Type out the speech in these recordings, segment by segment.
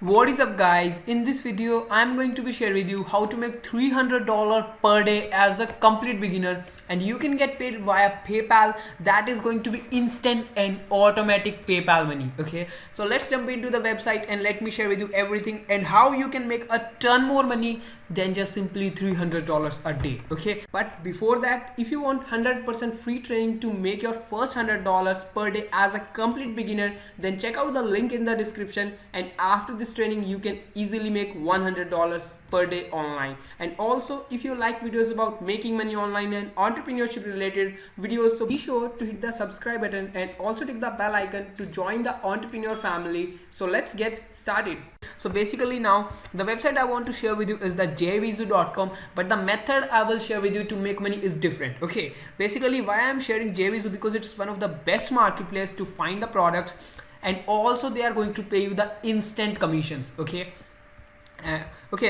What is up guys, in this video I'm going to be sharing with you how to make $300 per day as a complete beginner, and you can get paid via PayPal. That is going to be instant and automatic PayPal money. Okay, so let's jump into the website and let me share with you everything and how you can make a ton more money than just simply $300 a day. Okay, but before that, if you want 100% free training to make your first $100 per day as a complete beginner, then check out the link in the description, and after this training you can easily make $100 per day online. And also, if you like videos about making money online and entrepreneurship related videos, so be sure to hit the subscribe button and also click the bell icon to join the entrepreneur family. So let's get started. So basically now the website I want to share with you is the jvizu.com, but the method I will share with you to make money is different. Okay, basically why I'm sharing jvizu, because it's one of the best marketplace to find the products, and also they are going to pay you the instant commissions. Okay,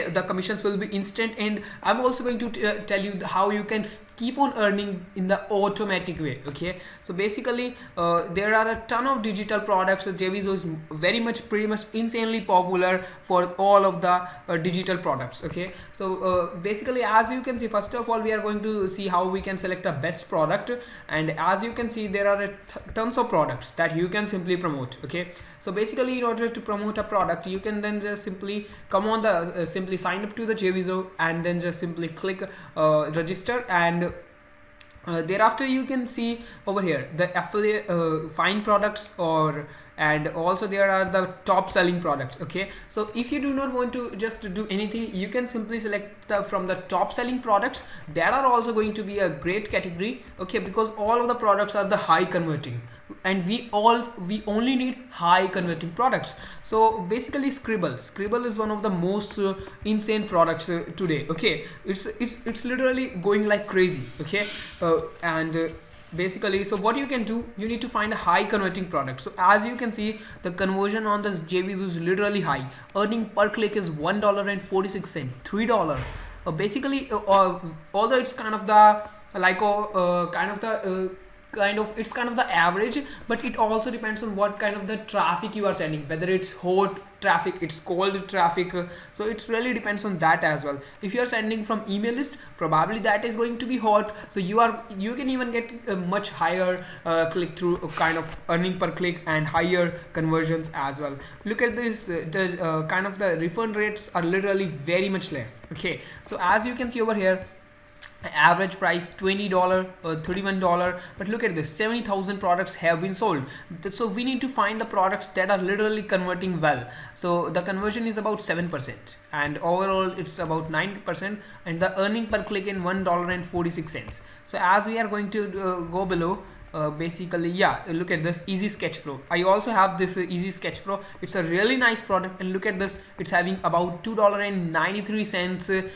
the commissions will be instant, and I'm also going to tell you how you can keep on earning in the automatic way. Okay, so basically there are a ton of digital products. So jvizu is pretty much insanely popular for all of the digital products. Okay, so basically, as you can see, first of all we are going to see how we can select a best product, and as you can see there are tons of products that you can simply promote. Okay, so basically in order to promote a product, you can then just simply come on the simply sign up to the jvizu, and then just simply click register, and thereafter you can see over here the affiliate find products, and also there are the top selling products. Okay, so if you do not want to just do anything, you can simply select from the top selling products. There are also going to be a great category. Okay, because all of the products are the high converting, and we only need high converting products. So basically Scribble is one of the most insane products today. Okay, it's literally going like crazy. Okay, basically, so what you can do, you need to find a high converting product. So as you can see, the conversion on this jvizu is literally high. Earning per click is $1.46, $3. Basically, although it's kind of the it's kind of the average, but it also depends on what kind of the traffic you are sending, whether it's hot traffic, it's cold traffic. So it really depends on that as well. If you are sending from email list, probably that is going to be hot, so you can even get a much higher click through kind of earning per click and higher conversions as well. Look at this, the kind of the refund rates are literally very much less. Okay, so as you can see over here, average price $20 or $31, but look at this, 70,000 products have been sold. So we need to find the products that are literally converting well. So the conversion is about 7%, and overall it's about 9%, and the earning per click in $1.46. So as we are going to go below, basically, yeah, look at this Easy Sketch Pro. I also have this Easy Sketch Pro. It's a really nice product, and look at this, it's having about $2.93,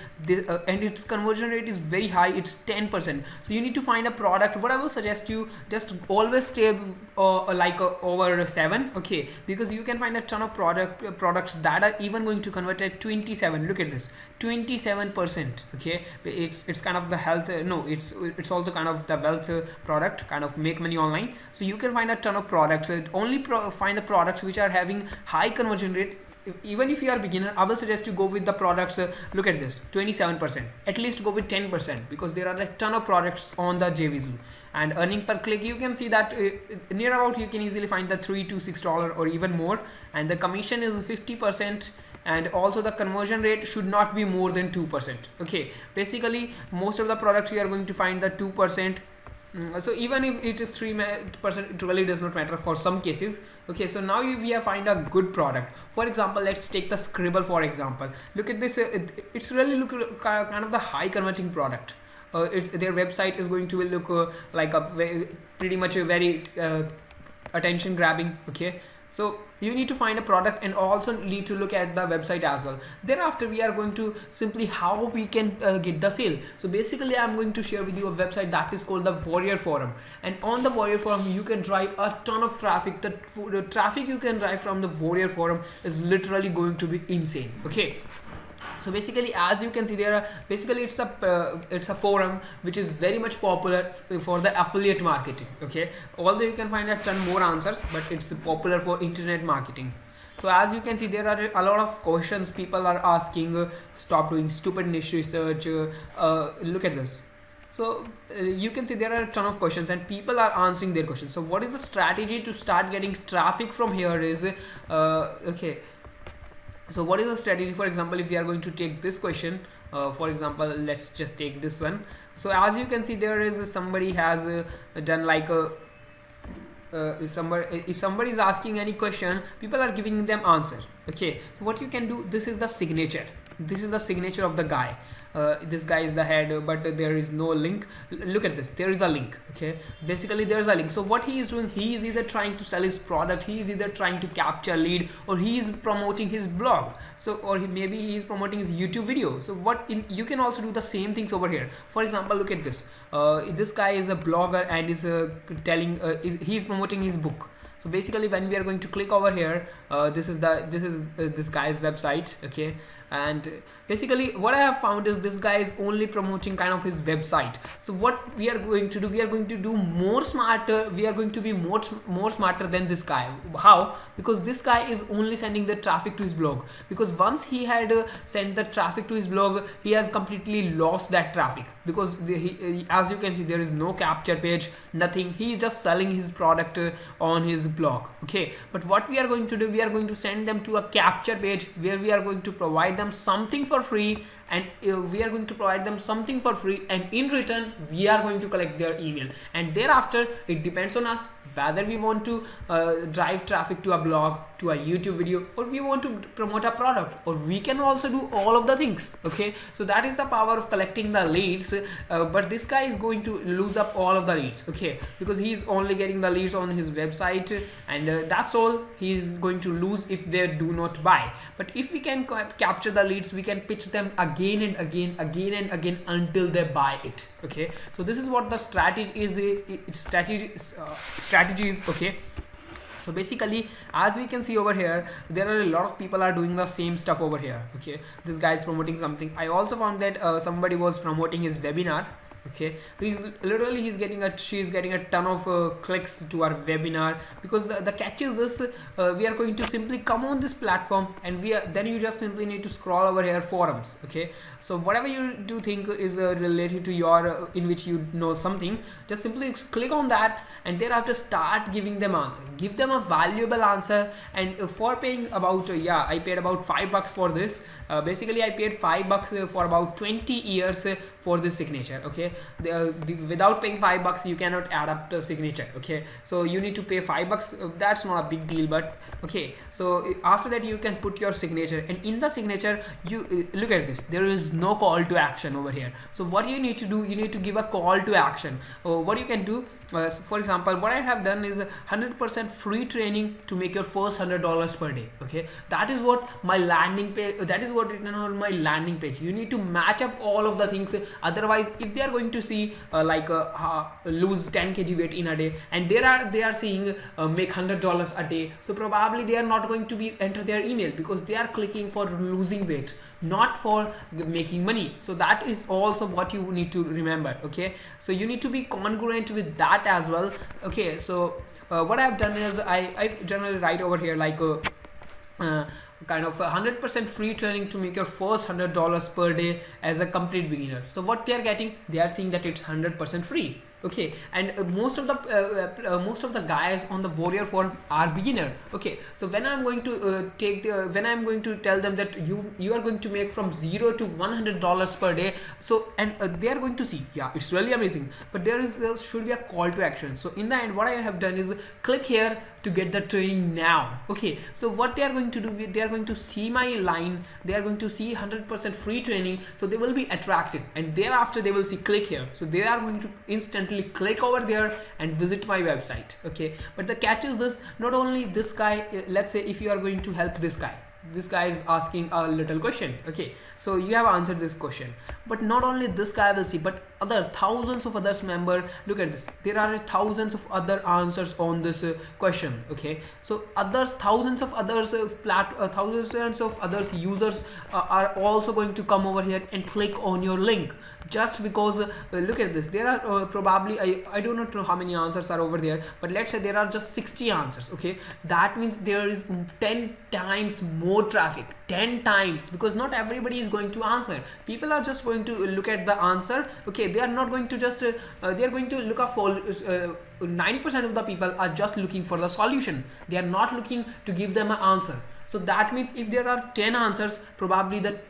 and its conversion rate is very high, it's 10%. So you need to find a product. What I will suggest you, just always stay over 7. Okay, because you can find a ton of products that are even going to convert at 27. Look at this, 27%. Okay, it's kind of the health, it's also kind of the wealth product, kind of make money online. So you can find a ton of products. Only find the products which are having high conversion rate. Even if you are beginner, I will suggest you go with the products. Look at this, 27%. At least go with 10%, because there are a ton of products on the jvizu. And earning per click, you can see that near about you can easily find the $3 to $6 or even more, and the commission is 50%. And also the conversion rate should not be more than 2%. Okay, basically most of the products you are going to find the 2%. So even if it is 3%, it really does not matter for some cases. Okay, so now we have find a good product. For example, let's take the Scribble for example. Look at this, it's really kind of the high converting product. Their website is going to look like pretty much a very attention grabbing. Okay, so you need to find a product and also need to look at the website as well. Thereafter we are going to simply how we can get the sale. So basically I'm going to share with you a website that is called the Warrior Forum, and on the Warrior Forum you can drive a ton of traffic. The traffic you can drive from the Warrior Forum is literally going to be insane. Okay, So basically, as you can see, there are basically it's a forum which is very much popular for the affiliate marketing. Okay, although you can find a ton more answers, but it's popular for internet marketing. So as you can see, there are a lot of questions people are asking. Stop doing stupid niche research. Look at this. So you can see there are a ton of questions and people are answering their questions. So what is the strategy to start getting traffic from here is okay. So what is the strategy? For example, if we are going to take this question, for example, let's just take this one. So as you can see, there is somebody has done like a if somebody is asking any question, people are giving them answer. Okay, so what you can do, this is the signature. This is the signature of the guy. This guy is the head, but there is no link. Look at this, there is a link. Okay, basically there is a link. So what he is doing, he is either trying to sell his product, he is either trying to capture lead, or he is promoting his blog. So or maybe he is promoting his YouTube video. So you can also do the same things over here. For example, look at this. This guy is a blogger and is he is promoting his book. So basically when we are going to click over here, this is this guy's website. Okay, and basically what I have found is this guy is only promoting kind of his website. So what we are going to do, we are going to do more smarter. We are going to be more smarter than this guy. How? Because this guy is only sending the traffic to his blog, because once he had sent the traffic to his blog, he has completely lost that traffic, because as you can see, there is no capture page, nothing. He is just selling his product on his blog. Okay, but what we are going to do, we are going to send them to a capture page where we are going to provide them something for free, and we are going to provide them something for free, and in return we are going to collect their email. And thereafter it depends on us whether we want to drive traffic to a blog, to a YouTube video, or we want to promote a product, or we can also do all of the things. Okay, so that is the power of collecting the leads. But this guy is going to lose up all of the leads. Okay, because he is only getting the leads on his website, and that's all he is going to lose if they do not buy. But if we can capture the leads, we can pitch them again and again until they buy it. Okay, so this is what the strategy is. Strategy is. Okay, so basically as we can see over here, there are a lot of people are doing the same stuff over here. Okay, this guy is promoting something. I also found that somebody was promoting his webinar. Okay, she's getting a ton of clicks to our webinar, because the catch is this, we are going to simply come on this platform, and then you just simply need to scroll over here, forums. Okay, so whatever you do think is related to your in which you know something, just simply click on that, and thereafter start giving them answer. Give them a valuable answer. And for paying about I paid about $5 for this. Basically I paid $5 for about 20 years for this signature. Okay, without paying $5 you cannot add up the signature. Okay, so you need to pay $5. That's not a big deal, but okay, so after that you can put your signature, and in the signature you look at this, there is no call to action over here. So what you need to do, you need to give a call to action. What you can do, for example, what I have done is 100% free training to make your first $100 per day. Okay, that is what my landing page, that is what written on my landing page. You need to match up all of the things. Otherwise, if they are going to see lose 10 kg weight in a day, and they are seeing make $100 a day, so probably they are not going to be enter their email, because they are clicking for losing weight, not for making money. So that is also what you need to remember. Okay, so you need to be congruent with that as well. Okay, so what I've done is I generally write over here like kind of 100% free training to make your first $100 per day as a complete beginner. So what they are getting, they are seeing that it's 100% free. Okay, and most of the guys on the Warrior Forum are beginner. Okay, so when I'm going to when I'm going to tell them that you are going to make from $0 to $100 per day, so and they are going to see, yeah, it's really amazing, but there should be a call to action. So in the end, what I have done is click here to get the training now. Okay, so what they are going to do, they are going to see my line, they are going to see 100% free training, so they will be attracted, and thereafter they will see click here, so they are going to instantly click over there and visit my website. Okay, but the catch is this, not only this guy, let's say if you are going to help this guy is asking a little question. Okay, so you have answered this question, but not only this guy will see, but other thousands of others member. Look at this, there are thousands of other answers on this question. Okay, so others, thousands of others thousands of others users are also going to come over here and click on your link, just because look at this, there are probably I do not know how many answers are over there, but let's say there are just 60 answers. Okay, that means there is 10 times more traffic, 10 times, because not everybody is going to answer. People are just going to look at the answer. Okay, they are not going to just they are going to look up for 90% of the people are just looking for the solution. They are not looking to give them an answer. So that means if there are 10 answers, probably the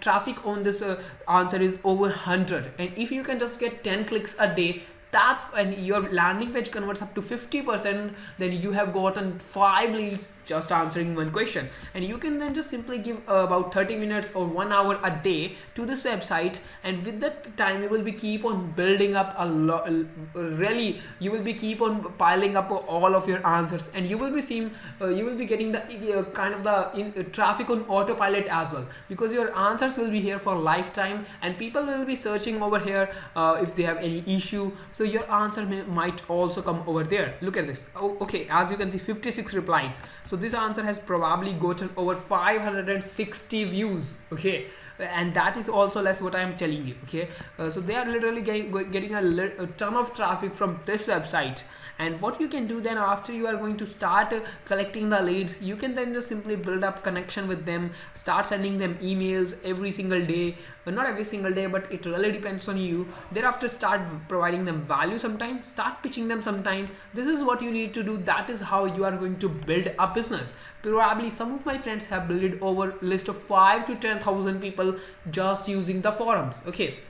traffic on this answer is over 100. And if you can just get 10 clicks a day, that's when your landing page converts up to 50%, then you have gotten 5 leads just answering one question. And you can then just simply give about 30 minutes or 1 hour a day to this website, and with that time you will be keep on building up a lot. Really, you will be keep on piling up all of your answers, and you will be seeing you will be getting the kind of the traffic on autopilot as well, because your answers will be here for lifetime, and people will be searching over here if they have any issue. So your answer might also come over there. Look at this. Oh, okay, as you can see, 56 replies. So this answer has probably gotten over 560 views. Okay, and that is also less what I am telling you. Okay, so they are literally getting a ton of traffic from this website. And what you can do then, after you are going to start collecting the leads, you can then just simply build up connection with them, start sending them emails every single day. Not every single day, but it really depends on you. Thereafter, start providing them value sometime, start pitching them sometime. This is what you need to do. That is how you are going to build a business. Probably some of my friends have built over list of 5 to 10,000 people just using the forums. Okay,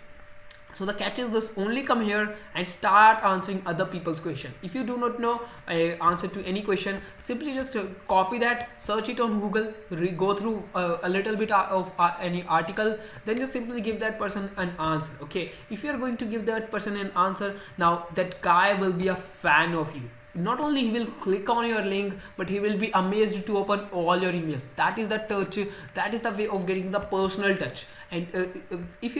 so the catch is this: only come here and start answering other people's question. If you do not know answer to any question, simply just copy that, search it on Google, go through a little bit of any article, then just simply give that person an answer. Okay, if you are going to give that person an answer, now that guy will be a fan of you. Not only he will click on your link, but he will be amazed to open all your emails. That is the touch, that is the way of getting the personal touch. And if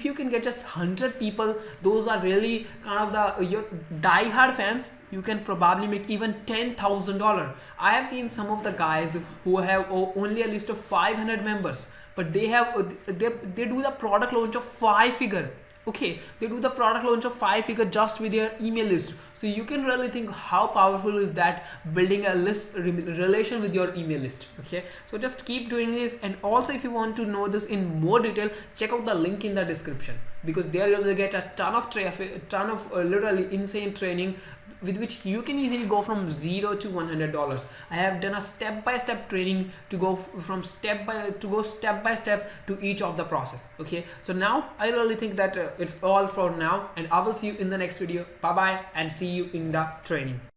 you can get just 100 people, those are really kind of the your die-hard fans, you can probably make even $10,000. I have seen some of the guys who have only a list of 500 members, but they have they do the product launch of 5-figure. Okay, they do the product launch of 5-figure just with their email list. So you can really think how powerful is that, building a list relation with your email list. Okay, so just keep doing this. And also, if you want to know this in more detail, check out the link in the description, because there you will get a ton of traffic, a ton of literally insane training with which you can easily go from $0 to $100. I have done a step-by-step training to go from step by step to each of the process. Okay, so now I really think that it's all for now, and I will see you in the next video. Bye bye, and see you in the training.